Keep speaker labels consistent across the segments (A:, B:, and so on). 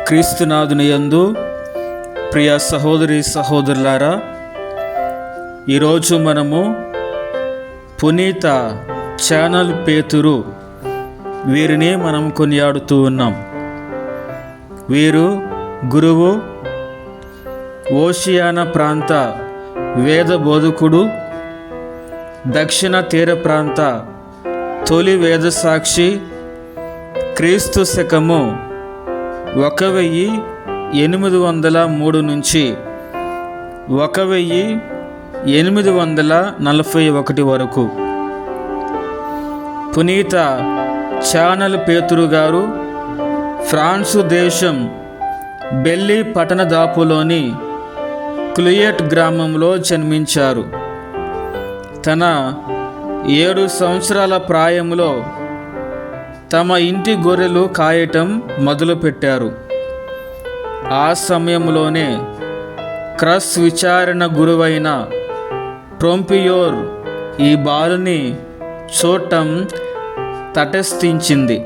A: క్రీస్తునాథుని యందు ప్రియ సహోదరి సహోదరులారా, ఈరోజు మనము పునీత ఛానల్ పేతురు వీరిని మనం కొనియాడుతూ ఉన్నాం. వీరు గురువు, ఓషియానా ప్రాంత వేద బోధకుడు, దక్షిణ తీర ప్రాంత తొలి వేద సాక్షి, క్రీస్తు శకము 1803 నుంచి 1841 వరకు. పునీత ఛానల్ పేతురు గారు ఫ్రాన్సు దేశం బెల్లి పట్టణదాపులోని క్లుయెట్ గ్రామంలో జన్మించారు. తన 7 సంవత్సరాల ప్రాయంలో తమ ఇంటి గొర్రెలు కాయటం మొదలుపెట్టారు. ఆ సమయంలోనే క్రస్ విచారణ గురువైన ట్రొంపియోర్ ఈ బాలుని చూడటం తటస్థించింది.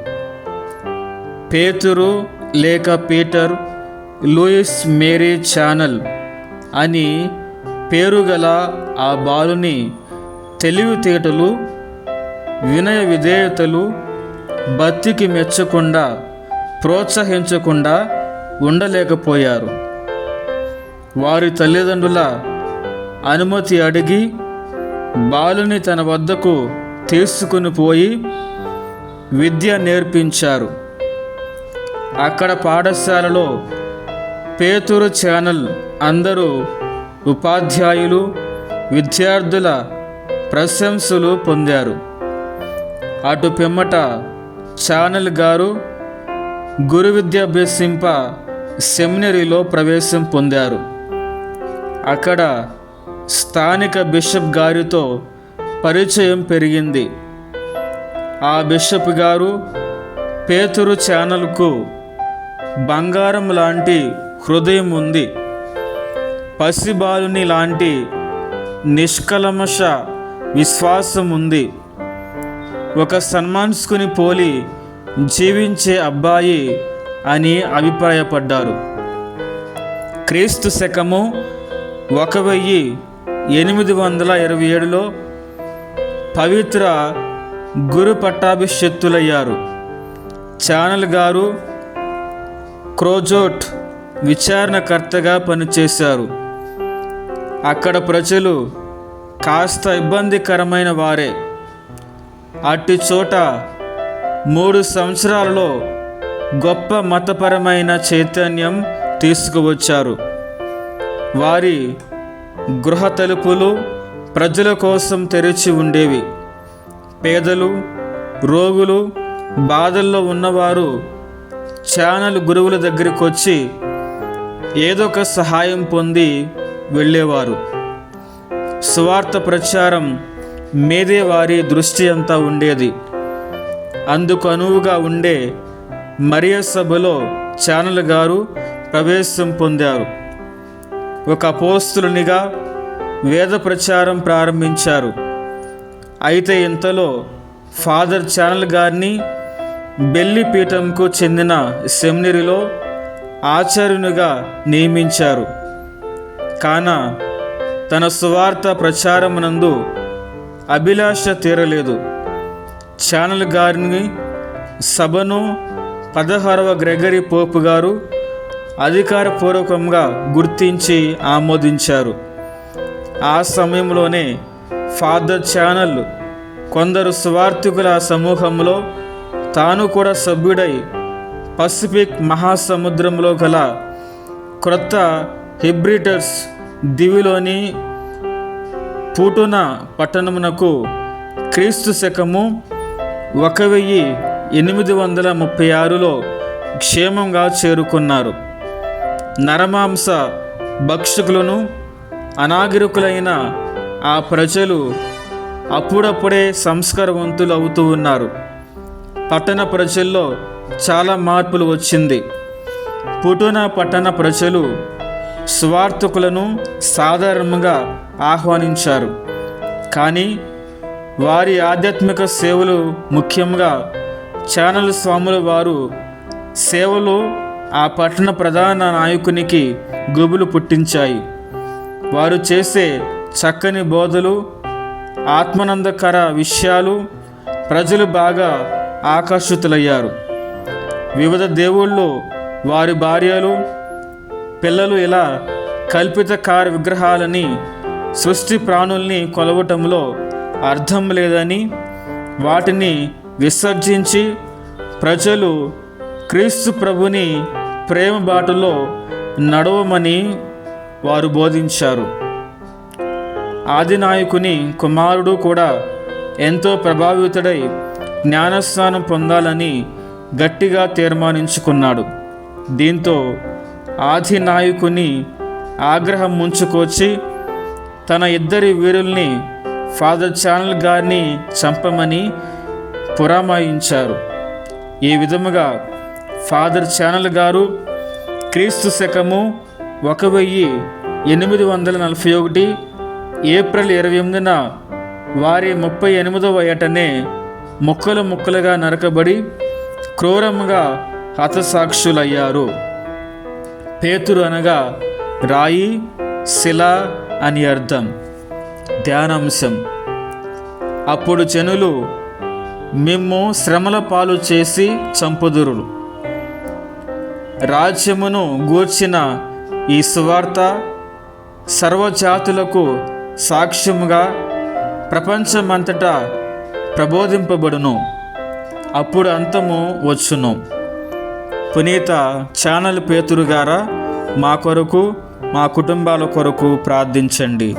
A: పేతురు లేక పీటర్ లూయిస్ మేరీ ఛానల్ అని పేరుగల ఆ బాలుని తెలివితేటలు, వినయ విధేయతలు భక్తికి మెచ్చకుండా, ప్రోత్సహించకుండా ఉండలేకపోయారు. వారి తల్లిదండ్రుల అనుమతి అడిగి బాలుని తన వద్దకు తీసుకుని పోయి విద్య నేర్పించారు. అక్కడ పాఠశాలలో పేతురు ఛానల్ అందరూ ఉపాధ్యాయులు, విద్యార్థుల ప్రశంసలు పొందారు. అటు పిమ్మట ఛానల్ గారు గురు విద్య అభ్యసింప సెమినరీలో ప్రవేశం పొందారు. అక్కడ స్థానిక బిషప్ గారితో పరిచయం పెరిగింది. ఆ బిషప్ గారు పేతురు ఛానల్కు బంగారం లాంటి హృదయం ఉంది, పసిబాలుని లాంటి నిష్కల్మష విశ్వాసం ఉంది, ఒక సన్మాన్స్కుని పోలి జీవించే అబ్బాయి అని అభిప్రాయపడ్డారు. క్రీస్తు శకము 1827లో పవిత్ర గురు పట్టాభిషిక్తులయ్యారు. ఛానల్ గారు క్రోజోట్ విచారణకర్తగా పనిచేశారు. అక్కడ ప్రజలు కాస్త ఇబ్బందికరమైన వారే. అట్టి చోట 3 సంవత్సరాలలో గొప్ప మతపరమైన చైతన్యం తీసుకువచ్చారు. వారి గృహ తలుపులు ప్రజల కోసం తెరిచి ఉండేవి. పేదలు, రోగులు, బాధల్లో ఉన్నవారు ఛానల్ గురువుల దగ్గరికి వచ్చి ఏదో ఒక సహాయం పొంది వెళ్ళేవారు. సువార్త ప్రచారం మీదే వారి దృష్టి అంతా ఉండేది. అందుకు అనువుగా ఉండే మరియ సభలో ఛానల్ గారు ప్రవేశం పొందారు. ఒక అపోస్తులునిగా వేద ప్రచారం ప్రారంభించారు. అయితే ఇంతలో ఫాదర్ ఛానల్ గారిని బెల్లి పీఠంకు చెందిన సెమినరీలో ఆచార్యునిగా నియమించారు. కాన తన సువార్త ప్రచారమునందు అభిలాష తీరలేదు. ఛానల్ గారిని సభను 16వ గ్రెగరీ పోపు గారు అధికారపూర్వకంగా గుర్తించి ఆమోదించారు. ఆ సమయంలోనే ఫాదర్ ఛానల్ కొందరు సువార్థికుల సమూహంలో తాను కూడా సభ్యుడై పసిఫిక్ మహాసముద్రంలో గల క్రొత్త హెబ్రిటస్ దివిలోని పూటునా పట్టణమునకు క్రీస్తు శకము 1836లో క్షేమంగా చేరుకున్నారు. నరమాంస భక్షకులను, అనాగరికులైన ఆ ప్రజలు అప్పుడప్పుడే సంస్కారవంతులు అవుతూ ఉన్నారు. పట్టణ ప్రజల్లో చాలా మార్పులు వచ్చింది. పూటునా పట్టణ ప్రజలు స్వార్థకులను సాధారణంగా ఆహ్వానించారు. కానీ వారి ఆధ్యాత్మిక సేవలు, ముఖ్యంగా ఛానల్ స్వాముల వారు సేవలు ఆ పట్టణ ప్రధాన నాయకునికి గుబులు పుట్టించాయి. వారు చేసే చక్కని బోధలు, ఆత్మానందకర విషయాలు ప్రజలు బాగా ఆకర్షితులయ్యారు. వివిధ దేవుళ్ళు, వారి భార్యలు, పిల్లలు ఇలా కల్పితకార విగ్రహాలని, సృష్టి ప్రాణుల్ని కొలవటంలో అర్థం లేదని, వాటిని విసర్జించి ప్రజలు క్రీస్తు ప్రభుని ప్రేమ బాటలో నడవమని వారు బోధించారు. ఆది నాయకుని కుమారుడు కూడా ఎంతో ప్రభావితుడై జ్ఞానస్నానం పొందాలని గట్టిగా తీర్మానించుకున్నాడు. దీంతో ఆది నాయకుని ఆగ్రహం ముంచుకొచ్చి తన ఇద్దరి వీరుల్ని ఫాదర్ ఛానల్ గారిని చంపమని పురమాయించారు. ఈ విధముగా ఫాదర్ ఛానల్ గారు క్రీస్తు శకము 1841 ఏప్రిల్ 28న వారి 38వ ఏటనే ముక్కలు ముక్కలుగా నరకబడి క్రూరంగా హతసాక్షులయ్యారు. పేతురు అనగా రాయి, శిల అని అర్థం. ధ్యానాంశం: అప్పుడు జనులు మిమ్ము శ్రమల పాలు చేసి చంపుదురు. రాజ్యమును గూర్చిన ఈ సువార్త సర్వజాతులకు సాక్ష్యముగా ప్రపంచమంతటా ప్రబోధింపబడును. అప్పుడు అంతము వచ్చును. పునీత ఛానల్ పేతురు గారా, మా కొరకు, మా కుటుంబాల కొరకు ప్రార్థించండి.